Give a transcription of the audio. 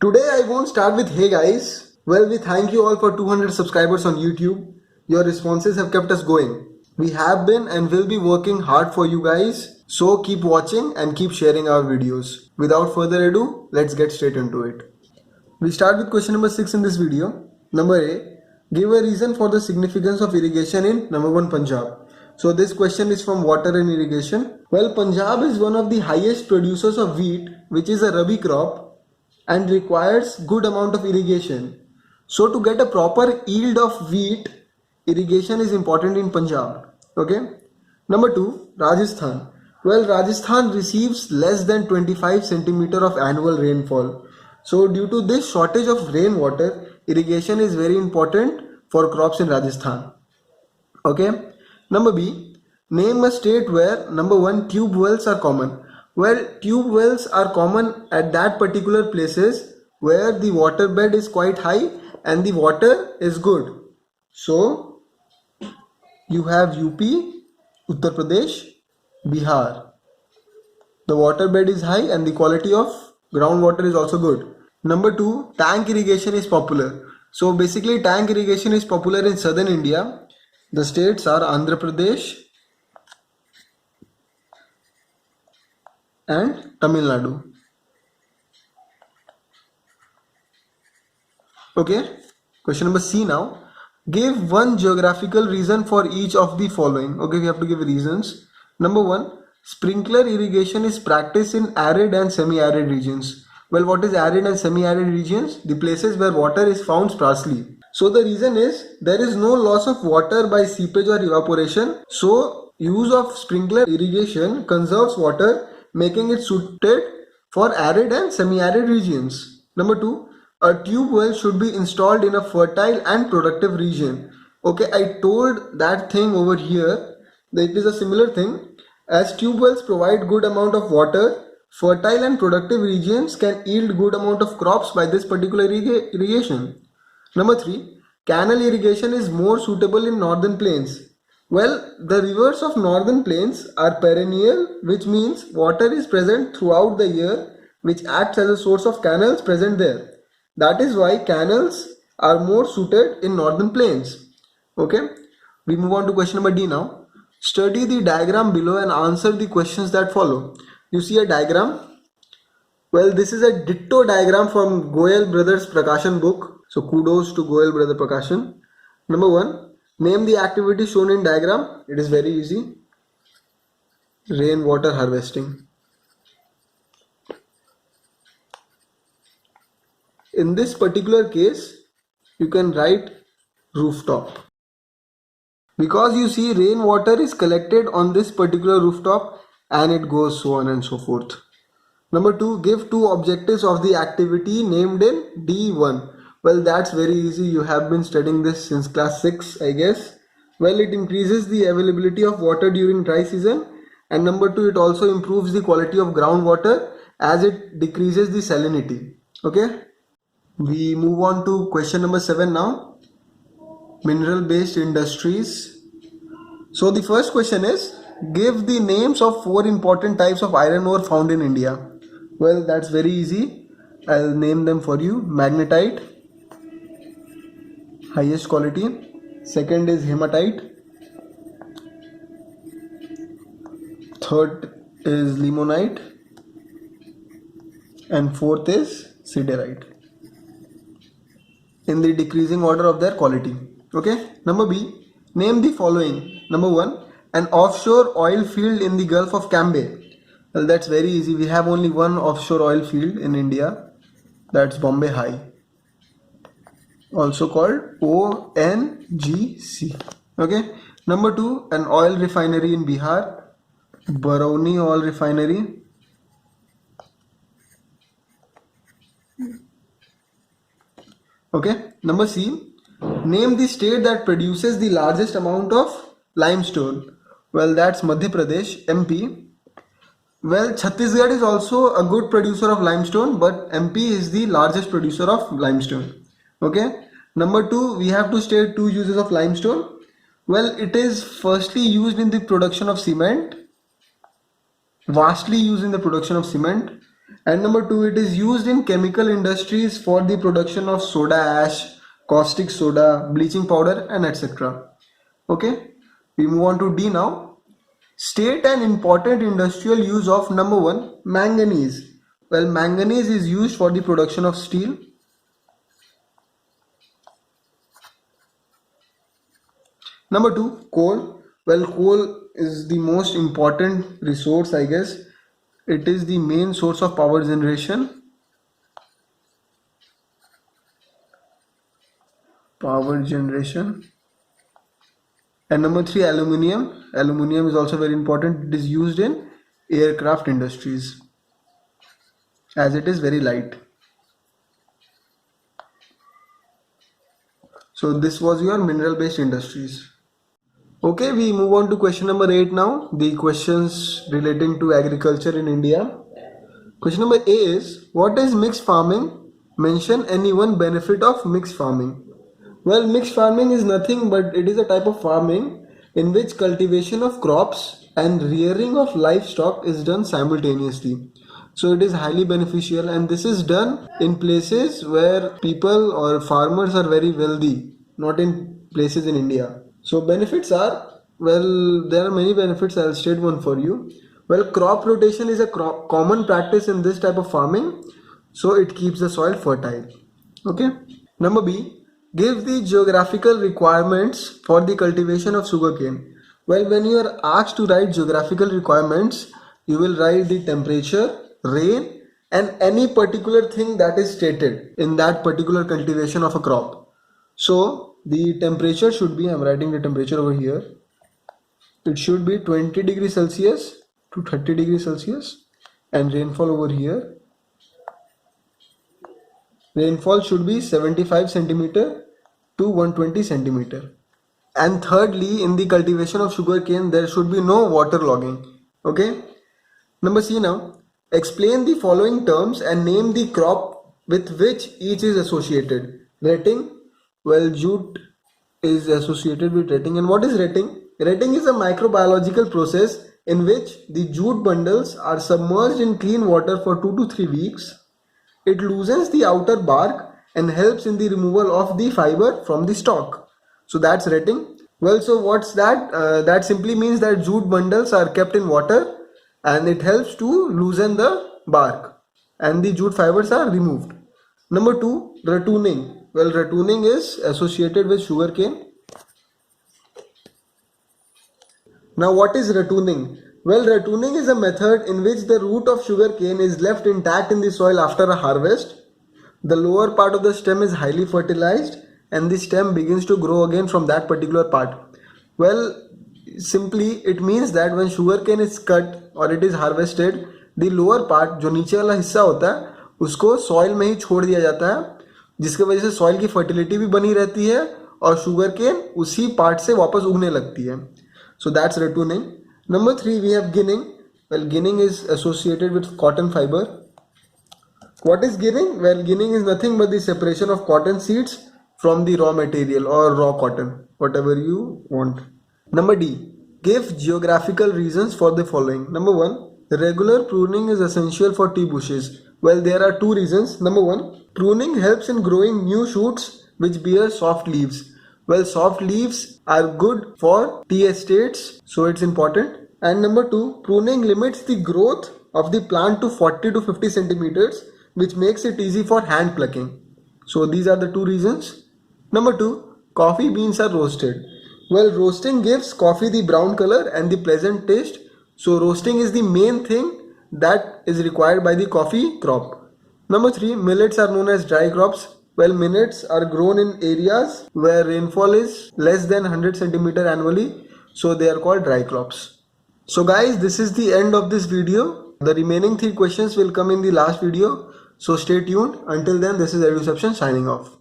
Today I won't start with hey guys. Well, we thank you all for 200 subscribers on YouTube. Your responses have kept us going. We have been and will be working hard for you guys. So keep watching and keep sharing our videos. Without further ado, let's get straight into it. We start with question number 6 in this video. Number A. Give a reason for the significance of irrigation in number 1 Punjab. So this question is from water and irrigation. Well, Punjab is one of the highest producers of wheat, which is a rabi crop and requires good amount of irrigation. So to get a proper yield of wheat, irrigation is important in Punjab. Okay. Number 2, Rajasthan. Well, Rajasthan receives less than 25 centimeter of annual rainfall. So due to this shortage of rainwater, irrigation is very important for crops in Rajasthan. Okay. Number B, name a state where number 1 tube wells are common. Well, tube wells are common at that particular places where the water bed is quite high and the water is good. So you have UP, Uttar Pradesh, Bihar. The water bed is high and the quality of groundwater is also good. Number 2, tank irrigation is popular. So basically tank irrigation is popular in southern India. The states are Andhra Pradesh and Tamil Nadu. Okay, question number C now. Give one geographical reason for each of the following. Okay, we have to give reasons. Number 1, sprinkler irrigation is practiced in arid and semi-arid regions. Well, what is arid and semi-arid regions? The places where water is found sparsely. So the reason is there is no loss of water by seepage or evaporation. So use of sprinkler irrigation conserves water, making it suited for arid and semi-arid regions. Number 2, a tube well should be installed in a fertile and productive region. Okay, I told that thing over here that it is a similar thing. As tube wells provide good amount of water, fertile and productive regions can yield good amount of crops by this particular irrigation. Number 3, canal irrigation is more suitable in northern plains. Well, the rivers of northern plains are perennial, which means water is present throughout the year, which acts as a source of canals present there. That is why canals are more suited in northern plains. Okay, we move on to question number D now. Study the diagram below and answer the questions that follow. You see a diagram. Well, this is a ditto diagram from Goyal Brothers Prakashan book. So kudos to Goyal Brother Prakashan. Number 1, name the activity shown in diagram. It is very easy. Rainwater harvesting. In this particular case, you can write rooftop. Because you see rainwater is collected on this particular rooftop and it goes so on and so forth. Number 2, give 2 objectives of the activity named in D1. Well, that's very easy. You have been studying this since class 6, I guess. Well, it increases the availability of water during dry season. And number 2, it also improves the quality of groundwater as it decreases the salinity. Okay. We move on to question number 7 now. Mineral based industries. So the first question is, give the names of 4 important types of iron ore found in India. Well, that's very easy. I'll name them for you. Magnetite, highest quality. Second is hematite. Third is limonite. And fourth is siderite. In the decreasing order of their quality. Okay. Number B, name the following. Number 1, an offshore oil field in the Gulf of Cambay. Well, that's very easy. We have only one offshore oil field in India. That's Bombay High. Also called ONGC. Okay. Number 2, an oil refinery in Bihar. Barauni Oil Refinery. Okay. Number C, name the state that produces the largest amount of limestone. Well, that's Madhya Pradesh, MP. Well, Chhattisgarh is also a good producer of limestone, but MP is the largest producer of limestone. Okay. Number 2, we have to state 2 uses of limestone. Well, it is firstly used in the production of cement, vastly used in the production of cement. And number 2, it is used in chemical industries for the production of soda ash, caustic soda, bleaching powder, and etc. Okay, we move on to D now. State an important industrial use of number 1, manganese. Well, manganese is used for the production of steel. Number 2, coal. Well, coal is the most important resource, I guess. It is the main source of power generation. And number 3, aluminium. Aluminium is also very important. It is used in aircraft industries as it is very light. So this was your mineral based industries. Okay, we move on to question number 8 now. The questions relating to agriculture in India. Question number A is, what is mixed farming? Mention any one benefit of mixed farming. Well, mixed farming is nothing but it is a type of farming in which cultivation of crops and rearing of livestock is done simultaneously. So it is highly beneficial, and this is done in places where people or farmers are very wealthy, not in places in India. So benefits are, well, there are many benefits. I'll state one for you. Well, crop rotation is a common practice in this type of farming, so it keeps the soil fertile. Okay. Number B, give the geographical requirements for the cultivation of sugarcane. Well, when you are asked to write geographical requirements, you will write the temperature, rain, and any particular thing that is stated in that particular cultivation of a crop. So the temperature should be, I'm writing the temperature over here, it should be 20 degrees Celsius to 30 degrees Celsius, and rainfall over here, rainfall should be 75 centimeter to 120 centimeter. And thirdly, in the cultivation of sugarcane, there should be no water logging. Okay. Number C now. Explain the following terms and name the crop with which each is associated. Retting. Well, jute is associated with retting. And what is retting? Retting is a microbiological process in which the jute bundles are submerged in clean water for 2 to 3 weeks. It loosens the outer bark and helps in the removal of the fiber from the stalk. So that's retting. Well, so what's that? That simply means that jute bundles are kept in water and it helps to loosen the bark and the jute fibers are removed. Number 2, ratooning. Well, ratooning is associated with sugarcane. Now, what is ratooning? Well, ratooning is a method in which the root of sugarcane is left intact in the soil after a harvest. The lower part of the stem is highly fertilized and the stem begins to grow again from that particular part. Well, simply it means that when sugarcane is cut or it is harvested, the lower part, जो नीचे वाला हिस्सा होता है, उसको soil में ही छोड़ दिया जाता है, जिसके वजह से soil की fertility भी बनी रहती है और sugarcane उसी part से वापस उगने लगती है. So that's ratooning. Number 3, we have ginning. Well, ginning is associated with cotton fiber. What is ginning? Well, ginning is nothing but the separation of cotton seeds from the raw material or raw cotton, whatever you want. Number D, give geographical reasons for the following. Number 1, regular pruning is essential for tea bushes. Well, there are 2 reasons. Number 1, pruning helps in growing new shoots which bear soft leaves. Well, soft leaves are good for tea estates, so it's important. And number 2, pruning limits the growth of the plant to 40 to 50 centimeters, which makes it easy for hand plucking. So these are the 2 reasons. Number 2, coffee beans are roasted. Well, roasting gives coffee the brown color and the pleasant taste. So roasting is the main thing that is required by the coffee crop. Number 3, millets are known as dry crops. Well, millets are grown in areas where rainfall is less than 100 centimeter annually, so they are called dry crops. So guys, this is the end of this video. The remaining 3 questions will come in the last video, so stay tuned. Until then, this is EduCeption signing off.